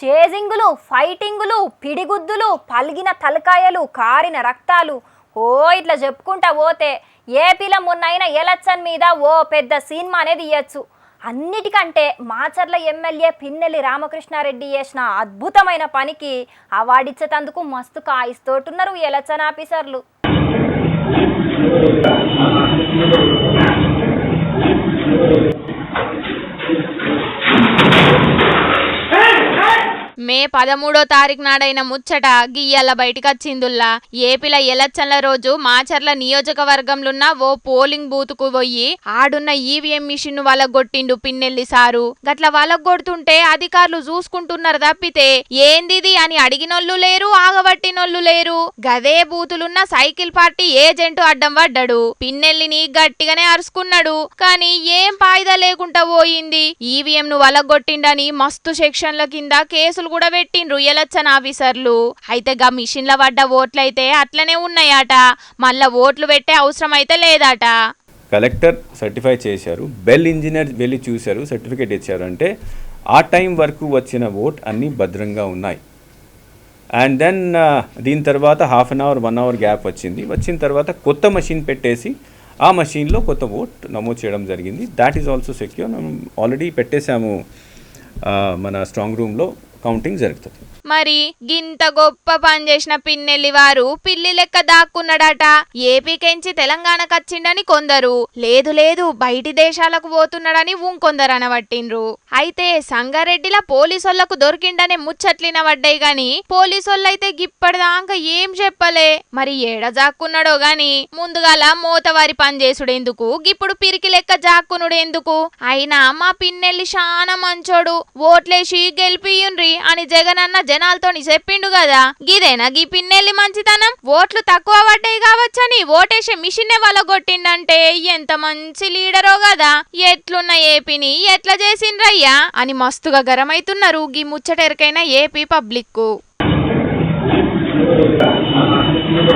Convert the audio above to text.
చేజింగులు, ఫైటింగులు, పిడిగుద్దులు, పలిగిన తలకాయలు, కారిన రక్తాలు, ఓ ఇట్లా చెప్పుకుంటా పోతే ఏపీలో మొన్నైన ఎలక్షన్ మీద ఓ పెద్ద సినిమా అనేది ఇయ్యచ్చు. అన్నిటికంటే మాచర్ల ఎమ్మెల్యే పిన్నెల్లి రామకృష్ణారెడ్డి చేసిన అద్భుతమైన పనికి అవార్డు ఇచ్చేటందుకు మస్తు కాయిస్తోటున్నారు ఎలక్షన్ ఆఫీసర్లు. మే 13వ తారీఖు నాడైన ముచ్చట గియ్యాల బయటకొచ్చిందుల్లా. ఏపీల ఎలక్షన్ల రోజు మాచర్ల నియోజకవర్గంలోన్న ఓ పోలింగ్ బూత్ కు పోయి ఆడున్న ఈవీఎం మిషన్ వలగొట్టిండు పిన్నెల్లి సారు. గట్ల వలగొడుతుంటే అధికారులు చూసుకుంటున్నారు తప్పితే ఏందిది అని అడిగినోళ్ళు లేరు, ఆగబట్టినోళ్ళు లేరు. గదే బూతులున్న సైకిల్ పార్టీ ఏజెంట్ అడ్డం పడ్డాడు. పిన్నెల్లిని గట్టిగానే అరుచుకున్నాడు. కానీ ఏం పాయిదా లేకుండా పోయింది. ఈవీఎం ను వలగొట్టిండని మస్తు సెక్షన్ల కింద కేసులు కూడా పెట్టిండ్రు ఎలక్షన్ ఆఫీసర్లు. అయితే గా మిషన్ల పడ్డ ఓట్లయితే అట్లనే ఉన్నాయట, మళ్ళా ఓట్లు పెట్టే అవసరం అయితే లేదట. కలెక్టర్ సర్టిఫై చేశారు, బెల్ ఇంజనీర్ వెళ్ళి చూశారు, సర్టిఫికేట్ ఇచ్చారు. అంటే ఆ టైం వరకు వచ్చిన ఓట్ అన్నీ భద్రంగా ఉన్నాయి. అండ్ దెన్ దీని తర్వాత half an hour 1 hour gap వచ్చిన తర్వాత కొత్త మషిన్ పెట్టేసి ఆ మషిన్లో కొత్త ఓట్ నమోదు చేయడం జరిగింది. That is also secure. Already పెట్టేశాము మన స్ట్రాంగ్ రూమ్లో, కౌంటింగ్ జరుగుతుంది. మరి గింత గొప్ప పని చేసిన పిన్నెల్లి వారు పిల్లి లెక్క దాక్కున్నాడట. ఏపీకెంచి తెలంగాణకు వచ్చిండని కొందరు, లేదు లేదు బయటి దేశాలకు పోతున్నాడని ఇంకొందరు అనబట్టిండ్రు. అయితే సంగారెడ్డిలా పోలీసోళ్లకు దొరికిండనే ముచ్చట్లిన పడ్డాయి గాని పోలీసోళ్ళైతే గిప్పటిదాకా ఏం చెప్పలే. మరి ఏడ జాక్కున్నాడో గాని ముందుగాల మోతవారి పని చేసుడెందుకు, గిప్పుడు పిరికి లెక్క జాక్కునుడెందుకు? అయినా మా పిన్నెల్లి శానా మంచోడు, ఓట్లేసి గెలిపియుండ్రి అని జగనన్న జనాలతోని చెప్పిండు కదా. గిదేనా గీ పిన్నెల్లి మంచితనం? ఓట్లు తక్కువ పడ్డాయి కావచ్చని ఓటేసే మిషన్నే వలగొట్టిండంటే ఎంత మంచి లీడరో కదా. ఎట్లున్న ఏపీని ఎట్లా చేసిండ్రయ్యా అని మస్తుగా గరమైతున్నారు గీ ముచ్చటెరకైన ఏపీ పబ్లిక్.